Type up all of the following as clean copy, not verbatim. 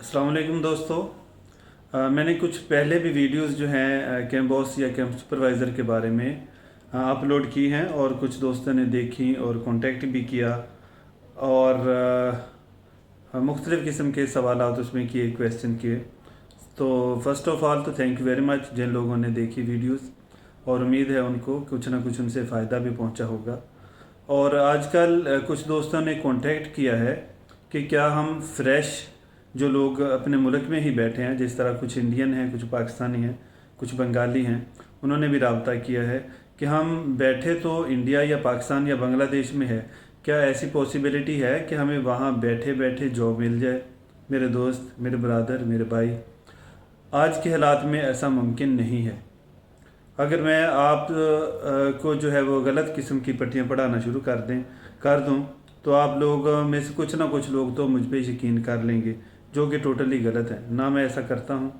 अस्सलाम वालेकुम दोस्तों। मैंने कुछ पहले भी वीडियोस जो हैं कैंप बॉस या कैंप सुपरवाइज़र के बारे में अपलोड की हैं और कुछ दोस्तों ने देखी और कांटेक्ट भी किया और मुख्तलिफ़ किस्म के सवालात उसमें किए, क्वेश्चन किए। तो फ़र्स्ट ऑफ़ ऑल तो थैंक यू वेरी मच जिन लोगों ने देखी वीडियोस, और उम्मीद है उनको कुछ ना कुछ उनसे फ़ायदा भी पहुंचा होगा। और आजकल कुछ दोस्तों ने कांटेक्ट किया है कि क्या हम फ्रेश जो लोग अपने मुल्क में ही बैठे हैं, जिस तरह कुछ इंडियन हैं, कुछ पाकिस्तानी हैं, कुछ बंगाली हैं, उन्होंने भी रब्ता किया है कि हम बैठे तो इंडिया या पाकिस्तान या बांग्लादेश में है, क्या ऐसी पॉसिबिलिटी है कि हमें वहाँ बैठे बैठे जॉब मिल जाए। मेरे दोस्त, मेरे ब्रदर, मेरे भाई, आज के हालात में ऐसा मुमकिन नहीं है। अगर मैं आप को जो है वो गलत किस्म की पट्टियाँ पढ़ाना शुरू कर दूँ तो आप लोग में से कुछ ना कुछ लोग तो मुझ पे यकीन कर लेंगे, जो कि टोटली गलत है। ना मैं ऐसा करता हूँ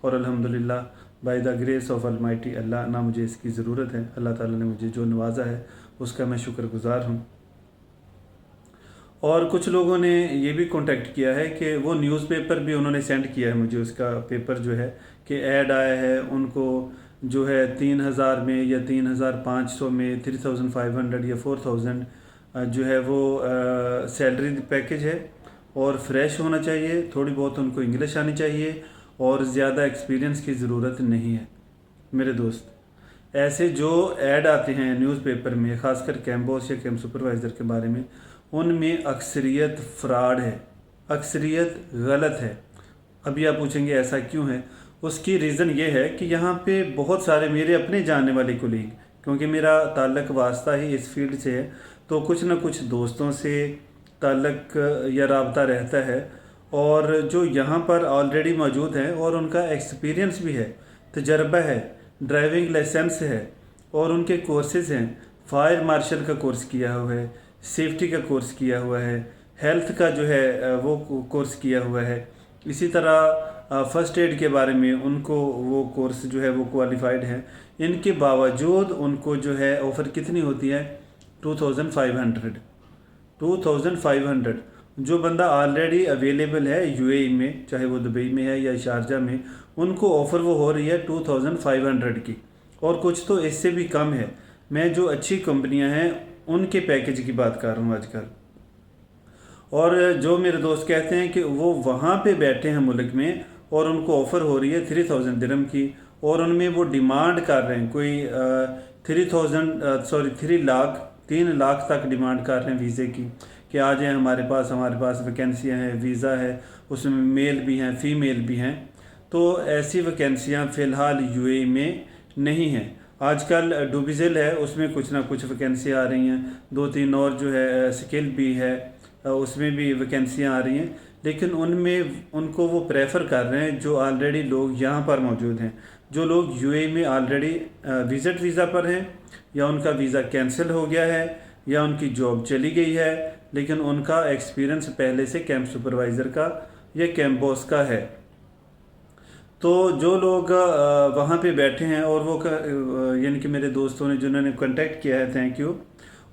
और अल्हम्दुलिल्लाह by the grace of almighty Allah, ना मुझे इसकी ज़रूरत है। अल्लाह ताला ने मुझे जो नवाजा है उसका मैं शुक्रगुज़ार हूँ। और कुछ लोगों ने ये भी कांटेक्ट किया है कि वो न्यूज़पेपर भी उन्होंने सेंड किया है मुझे, उसका पेपर जो है कि ऐड आया है उनको जो है 3,000 में या 3,500 में, 3,500 या 4,000 जो है वो सैलरी पैकेज है और फ्रेश होना चाहिए, थोड़ी बहुत उनको इंग्लिश आनी चाहिए और ज़्यादा एक्सपीरियंस की ज़रूरत नहीं है। मेरे दोस्त, ऐसे जो ऐड आते हैं न्यूज़पेपर में, ख़ासकर कैंप बॉस या कैंप सुपरवाइज़र के बारे में, उनमें अक्सरियत फ्रॉड है, अक्सरियत गलत है। अभी आप पूछेंगे ऐसा क्यों है? उसकी रीज़न ये है कि यहाँ पे बहुत सारे मेरे अपने जानने वाले कोलीग, क्योंकि मेरा ताल्लुक़ वास्ता ही इस फील्ड से है, तो कुछ ना कुछ दोस्तों से ताल्लुक़ या राब्ता रहता है, और जो यहाँ पर ऑलरेडी मौजूद हैं और उनका एक्सपीरियंस भी है, तजर्बा है, ड्राइविंग लाइसेंस है और उनके कोर्सेज़ हैं। फायर मार्शल का कोर्स किया हुआ है, सेफ्टी का कोर्स किया हुआ है, हेल्थ का जो है वो कोर्स किया हुआ है। इसी तरह फ़र्स्ट एड के बारे में उनको वो कोर्स जो है वो क्वालिफाइड है। इनके बावजूद उनको जो है ऑफ़र कितनी होती है? 2,500। जो बंदा ऑलरेडी अवेलेबल है यूएई में, चाहे वो दुबई में है या शारजा में, उनको ऑफ़र वो हो रही है 2,500 की, और कुछ तो इससे भी कम है। मैं जो अच्छी कंपनियां हैं उनके पैकेज की बात कर रहा हूँ आजकल। और जो मेरे दोस्त कहते हैं कि वो वहाँ पे बैठे हैं मुल्क में और उनको ऑफ़र हो रही है 3,000 दिरहम की, और उनमें वो डिमांड कर रहे हैं कोई 3 लाख तक डिमांड कर रहे हैं वीज़े की कि आ जाएँ हमारे पास वैकेंसियाँ हैं, वीज़ा है, उसमें मेल भी हैं, फ़ीमेल भी हैं। तो ऐसी वैकेंसियाँ फ़िलहाल यूएई में नहीं हैं। आजकल डूबिज़ल है, उसमें कुछ ना कुछ वैकेंसियाँ आ रही हैं, 2-3 और जो है स्किल भी है, उसमें भी वैकेंसियाँ आ रही हैं, लेकिन उनमें उनको वो प्रेफर कर रहे हैं जो ऑलरेडी लोग यहाँ पर मौजूद हैं, जो लोग यूएई में ऑलरेडी विज़िट वीज़ा पर हैं, या उनका वीज़ा कैंसिल हो गया है, या उनकी जॉब चली गई है, लेकिन उनका एक्सपीरियंस पहले से कैंप सुपरवाइज़र का या कैंप बॉस का है। तो जो लोग वहाँ पे बैठे हैं और वो यानी कि मेरे दोस्तों ने जिन्होंने कांटेक्ट किया है, थैंक यू,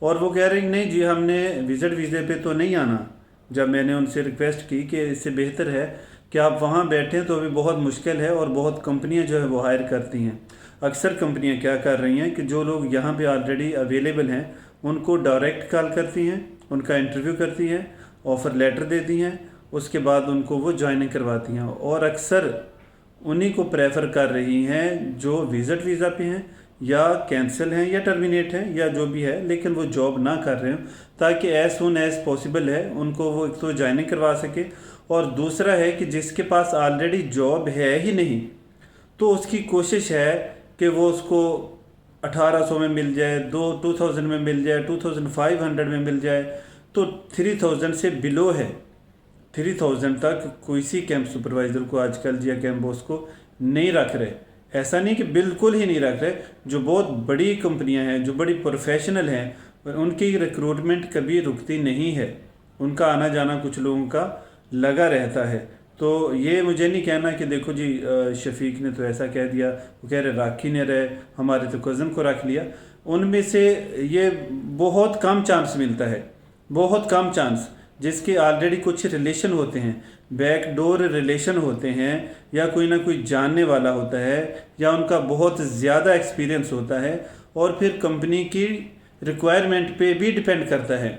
और वो कह रहे हैं नहीं जी हमने विज़िट वीज़े पे तो नहीं आना। जब मैंने उनसे रिक्वेस्ट की कि इससे बेहतर है कि आप वहाँ बैठें, तो अभी बहुत मुश्किल है और बहुत कंपनियाँ जो है वो हायर करती हैं। अक्सर कंपनियाँ क्या कर रही हैं कि जो लोग यहाँ पे ऑलरेडी अवेलेबल हैं उनको डायरेक्ट कॉल करती हैं, उनका इंटरव्यू करती हैं, ऑफ़र लेटर देती हैं, उसके बाद उनको वो ज्वाइनिंग करवाती हैं, और अक्सर उन्हीं को प्रेफर कर रही हैं जो विज़िट वीज़ा पे हैं या कैंसिल हैं या टर्मिनेट हैं या जो भी है, लेकिन वो जॉब ना कर रहे हो, ताकि एज सुन एज़ पॉसिबल है उनको वो एक तो ज्वाइनिंग करवा सके, और दूसरा है कि जिसके पास ऑलरेडी जॉब है ही नहीं तो उसकी कोशिश है कि वो उसको 1,800 में मिल जाए, 2,000 में मिल जाए, 2,500 में मिल जाए, तो 3,000 से बिलो है। 3,000 तक किसी कैंप सुपरवाइज़र को आजकल या कैंप बॉस को नहीं रख रहे। ऐसा नहीं कि बिल्कुल ही नहीं रख रहे, जो बहुत बड़ी कंपनियां हैं, जो बड़ी प्रोफेशनल हैं, उनकी रिक्रूटमेंट कभी रुकती नहीं है, उनका आना जाना कुछ लोगों का लगा रहता है। तो ये मुझे नहीं कहना कि देखो जी शफीक ने तो ऐसा कह दिया, वो कह रहे रख ही नहीं रहे, हमारे तो कज़न को रख लिया। उनमें से ये बहुत कम चांस मिलता है, बहुत कम चांस, जिसके ऑलरेडी कुछ रिलेशन होते हैं, बैकडोर रिलेशन होते हैं, या कोई ना कोई जानने वाला होता है, या उनका बहुत ज़्यादा एक्सपीरियंस होता है, और फिर कंपनी की रिक्वायरमेंट पे भी डिपेंड करता है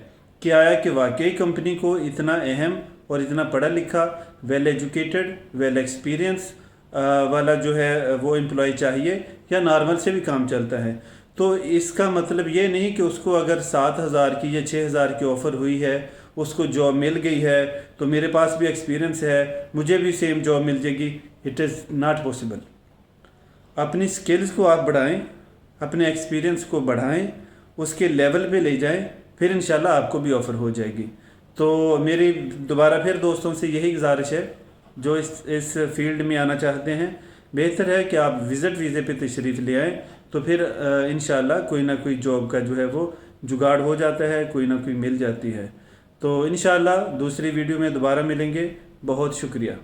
कि आया कि वाकई कंपनी को इतना अहम और इतना पढ़ा लिखा, वेल एजुकेटेड, वेल एक्सपीरियंस वाला जो है वो एम्प्लॉय चाहिए, या नॉर्मल से भी काम चलता है। तो इसका मतलब ये नहीं कि उसको अगर 7,000 की या 6,000 की ऑफ़र हुई है, उसको जॉब मिल गई है, तो मेरे पास भी एक्सपीरियंस है, मुझे भी सेम जॉब मिल जाएगी। It is not possible. अपनी स्किल्स को आप बढ़ाएं, अपने एक्सपीरियंस को बढ़ाएं, उसके लेवल पे ले जाएं, फिर इंशाल्लाह आपको भी ऑफ़र हो जाएगी। तो मेरी दोबारा फिर दोस्तों से यही गुजारिश है जो इस फील्ड में आना चाहते हैं, बेहतर है कि आप विज़िट वीज़े पे तशरीफ़ ले आएँ, तो फिर इंशाल्लाह कोई ना कोई जॉब का जो है वो जुगाड़ हो जाता है, कोई ना कोई मिल जाती है। तो इंशाल्लाह दूसरी वीडियो में दोबारा मिलेंगे। बहुत शुक्रिया।